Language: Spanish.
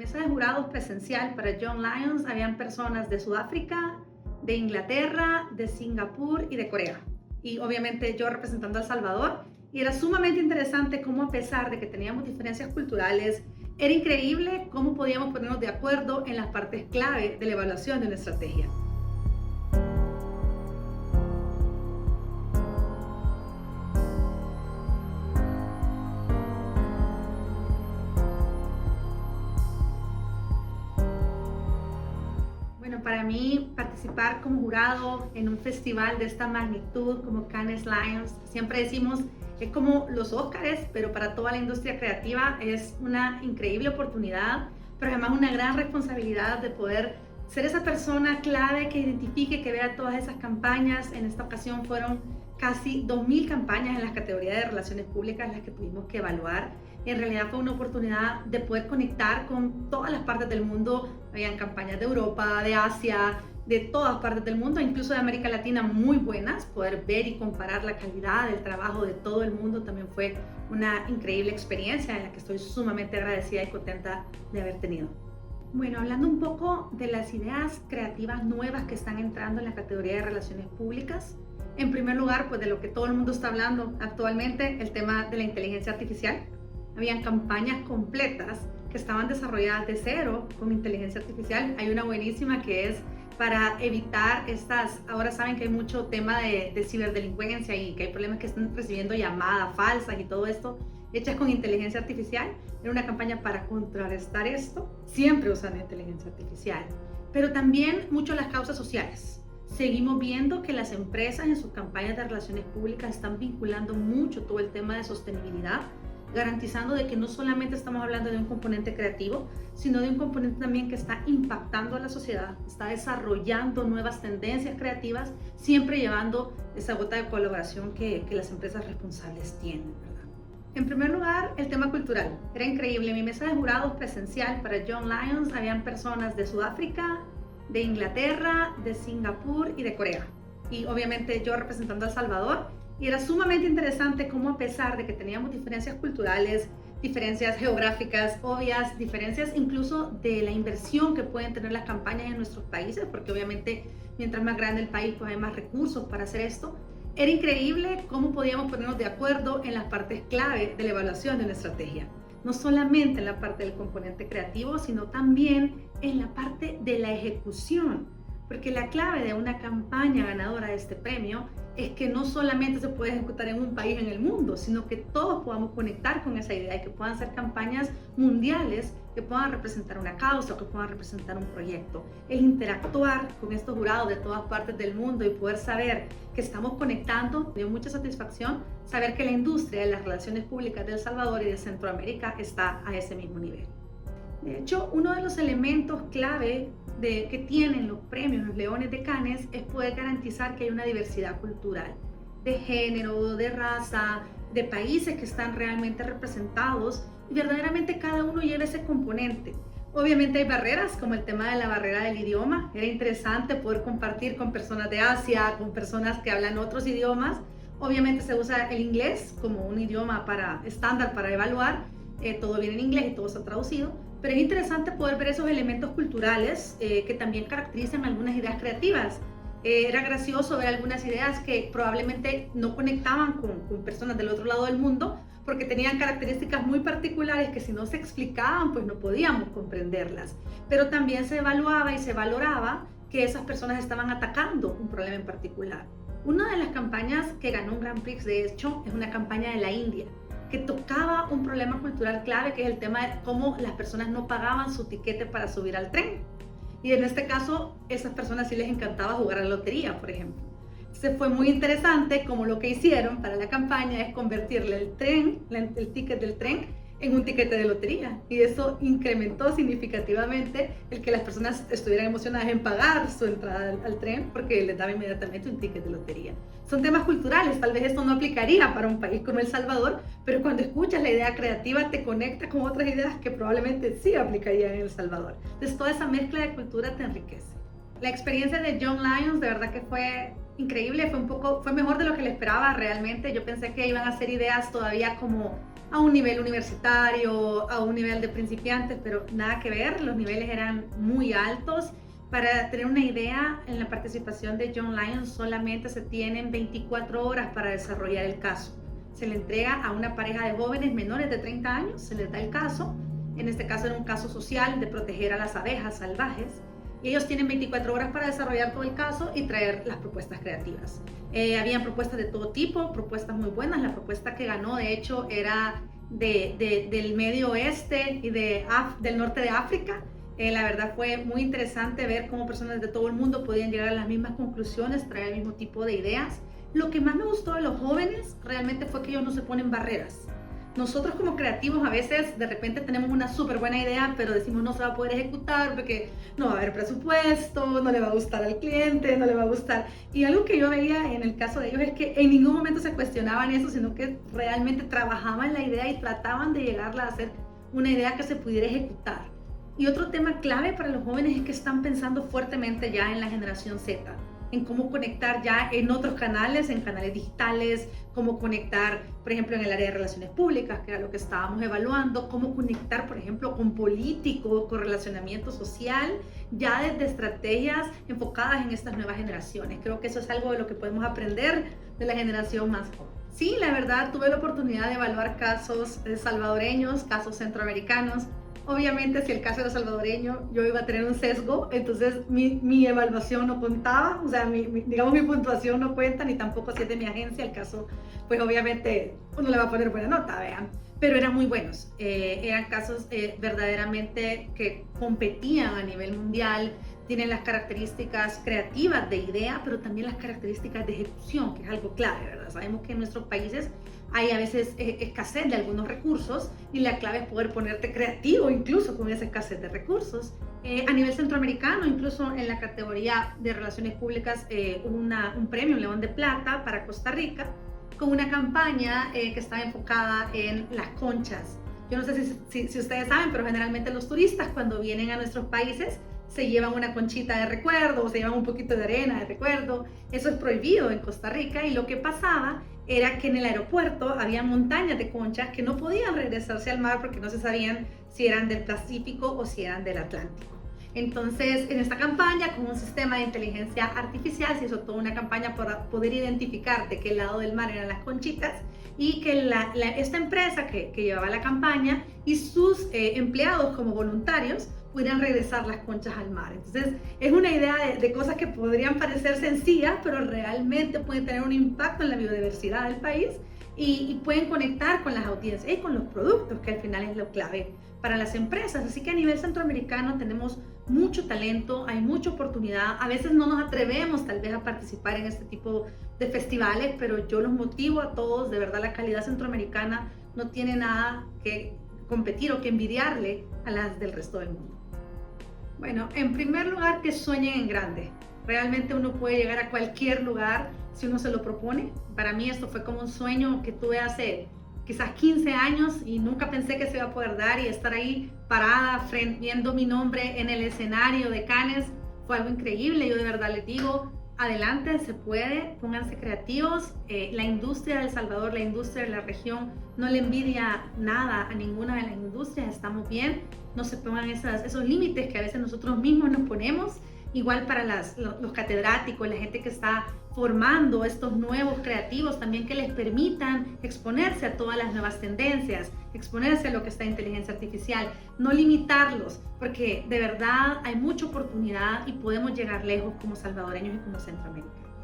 mesa de jurados presencial para Young Lions habían personas de Sudáfrica, de Inglaterra, de Singapur y de Corea. Y obviamente yo representando a El Salvador. Y era sumamente interesante cómo, a pesar de que teníamos diferencias culturales, era increíble cómo podíamos ponernos de acuerdo en las partes clave de la evaluación de una estrategia. Bueno, para mí participar como jurado en un festival de esta magnitud como Cannes Lions, siempre decimos, es como los Óscares, pero para toda la industria creativa es una increíble oportunidad, pero además una gran responsabilidad de poder ser esa persona clave que identifique, que vea todas esas campañas. En esta ocasión fueron casi 2000 campañas en las categorías de relaciones públicas las que tuvimos que evaluar. En realidad fue una oportunidad de poder conectar con todas las partes del mundo. Habían campañas de Europa, de Asia, de todas partes del mundo, incluso de América Latina, muy buenas. Poder ver y comparar la calidad del trabajo de todo el mundo también fue una increíble experiencia en la que estoy sumamente agradecida y contenta de haber tenido. Bueno, hablando un poco de las ideas creativas nuevas que están entrando en la categoría de relaciones públicas, en primer lugar, pues de lo que todo el mundo está hablando actualmente, el tema de la inteligencia artificial. Habían campañas completas que estaban desarrolladas de cero con inteligencia artificial. Hay una buenísima que es para evitar ahora saben que hay mucho tema de ciberdelincuencia y que hay problemas que están recibiendo llamadas falsas y todo esto, hechas con inteligencia artificial. Era una campaña para contrarrestar esto, siempre usando inteligencia artificial, pero también mucho las causas sociales. Seguimos viendo que las empresas en sus campañas de relaciones públicas están vinculando mucho todo el tema de sostenibilidad, garantizando de que no solamente estamos hablando de un componente creativo, sino de un componente también que está impactando a la sociedad, está desarrollando nuevas tendencias creativas, siempre llevando esa gota de colaboración que las empresas responsables tienen, ¿verdad? En primer lugar, el tema cultural. Era increíble. En mi mesa de jurados presencial para Young Lions habían personas de Sudáfrica, de Inglaterra, de Singapur y de Corea. Y obviamente yo representando a El Salvador. Y era sumamente interesante cómo, a pesar de que teníamos diferencias culturales, diferencias geográficas obvias, diferencias incluso de la inversión que pueden tener las campañas en nuestros países, porque obviamente mientras más grande el país, pues hay más recursos para hacer esto. Era increíble cómo podíamos ponernos de acuerdo en las partes clave de la evaluación de una estrategia. No solamente en la parte del componente creativo, sino también en la parte de la ejecución. Porque la clave de una campaña ganadora de este premio es que no solamente se puede ejecutar en un país en el mundo, sino que todos podamos conectar con esa idea y que puedan ser campañas mundiales que puedan representar una causa o que puedan representar un proyecto. El interactuar con estos jurados de todas partes del mundo y poder saber que estamos conectando, dio mucha satisfacción saber que la industria de las relaciones públicas de El Salvador y de Centroamérica está a ese mismo nivel. De hecho, uno de los elementos clave que tienen los premios, los Leones de Cannes, es poder garantizar que hay una diversidad cultural, de género, de raza, de países que están realmente representados y verdaderamente cada uno lleva ese componente. Obviamente hay barreras, como el tema de la barrera del idioma. Era interesante poder compartir con personas de Asia, con personas que hablan otros idiomas. Obviamente se usa el inglés como un idioma estándar para evaluar. Todo viene en inglés y todo está traducido. Pero es interesante poder ver esos elementos culturales que también caracterizan algunas ideas creativas. Era gracioso ver algunas ideas que probablemente no conectaban con personas del otro lado del mundo porque tenían características muy particulares que si no se explicaban pues no podíamos comprenderlas. Pero también se evaluaba y se valoraba que esas personas estaban atacando un problema en particular. Una de las campañas que ganó un Grand Prix, de hecho, es una campaña de la India, que tocaba un problema cultural clave, que es el tema de cómo las personas no pagaban su tiquete para subir al tren. Y en este caso, esas personas sí les encantaba jugar a la lotería, por ejemplo. Entonces fue muy interesante como lo que hicieron para la campaña es convertirle el ticket del tren en un tiquete de lotería. Y eso incrementó significativamente el que las personas estuvieran emocionadas en pagar su entrada al tren porque les daba inmediatamente un ticket de lotería. Son temas culturales, tal vez esto no aplicaría para un país como El Salvador, pero cuando escuchas la idea creativa te conecta con otras ideas que probablemente sí aplicarían en El Salvador. Entonces toda esa mezcla de cultura te enriquece. La experiencia de Young Lions de verdad que fue increíble, fue mejor de lo que le esperaba realmente. Yo pensé que iban a ser ideas todavía como a un nivel universitario, a un nivel de principiantes, pero nada que ver, los niveles eran muy altos. Para tener una idea, en la participación de Young Lions solamente se tienen 24 horas para desarrollar el caso. Se le entrega a una pareja de jóvenes menores de 30 años, se les da el caso. En este caso era un caso social de proteger a las abejas salvajes. Y ellos tienen 24 horas para desarrollar todo el caso y traer las propuestas creativas. Habían propuestas de todo tipo, propuestas muy buenas. La propuesta que ganó, de hecho, era del Medio Oeste y del norte de África. La verdad fue muy interesante ver cómo personas de todo el mundo podían llegar a las mismas conclusiones, traer el mismo tipo de ideas. Lo que más me gustó de los jóvenes realmente fue que ellos no se ponen barreras. Nosotros como creativos a veces de repente tenemos una súper buena idea, pero decimos no se va a poder ejecutar porque no va a haber presupuesto, no le va a gustar al cliente, no le va a gustar. Y algo que yo veía en el caso de ellos es que en ningún momento se cuestionaban eso, sino que realmente trabajaban la idea y trataban de llegarla a hacer una idea que se pudiera ejecutar. Y otro tema clave para los jóvenes es que están pensando fuertemente ya en la generación Z, en cómo conectar ya en otros canales, en canales digitales, cómo conectar, por ejemplo, en el área de relaciones públicas, que era lo que estábamos evaluando, cómo conectar, por ejemplo, con políticos, con relacionamiento social, ya desde estrategias enfocadas en estas nuevas generaciones. Creo que eso es algo de lo que podemos aprender de la generación más joven. Sí, la verdad, tuve la oportunidad de evaluar casos salvadoreños, casos centroamericanos. Obviamente, si el caso era salvadoreño, yo iba a tener un sesgo, entonces mi evaluación no contaba, o sea, digamos, mi puntuación no cuenta, ni tampoco si es de mi agencia, el caso, pues obviamente uno le va a poner buena nota, vean. Pero eran muy buenos, eran casos verdaderamente que competían a nivel mundial, tienen las características creativas de idea, pero también las características de ejecución, que es algo clave, ¿verdad? Sabemos que en nuestros países hay a veces escasez de algunos recursos y la clave es poder ponerte creativo incluso con esa escasez de recursos. A nivel centroamericano, incluso en la categoría de relaciones públicas, hubo un premio León de Plata para Costa Rica con una campaña que estaba enfocada en las conchas. Yo no sé si ustedes saben, pero generalmente los turistas cuando vienen a nuestros países se llevan una conchita de recuerdo o se llevan un poquito de arena de recuerdo. Eso es prohibido en Costa Rica y lo que pasaba era que en el aeropuerto había montañas de conchas que no podían regresarse al mar porque no se sabían si eran del Pacífico o si eran del Atlántico. Entonces, en esta campaña, con un sistema de inteligencia artificial, se hizo toda una campaña para poder identificar de qué lado del mar eran las conchitas y que esta empresa que llevaba la campaña y sus empleados como voluntarios pudieran regresar las conchas al mar. Entonces, es una idea de cosas que podrían parecer sencillas, pero realmente pueden tener un impacto en la biodiversidad del país y pueden conectar con las audiencias y con los productos, que al final es lo clave para las empresas. Así que a nivel centroamericano tenemos mucho talento, hay mucha oportunidad. A veces no nos atrevemos tal vez a participar en este tipo de festivales, pero yo los motivo a todos. De verdad, la calidad centroamericana no tiene nada que competir o que envidiarle a las del resto del mundo. Bueno, en primer lugar, que sueñen en grande. Realmente uno puede llegar a cualquier lugar si uno se lo propone. Para mí esto fue como un sueño que tuve hace quizás 15 años y nunca pensé que se iba a poder dar, y estar ahí parada viendo mi nombre en el escenario de Cannes fue algo increíble. Yo de verdad les digo, adelante, se puede, pónganse creativos. La industria de El Salvador, la industria de la región no le envidia nada a ninguna de las industrias, estamos bien. No se pongan esos límites que a veces nosotros mismos nos ponemos. Igual para los catedráticos, la gente que está formando estos nuevos creativos, también que les permitan exponerse a todas las nuevas tendencias, exponerse a lo que está en inteligencia artificial, no limitarlos, porque de verdad hay mucha oportunidad y podemos llegar lejos como salvadoreños y como centroamericanos.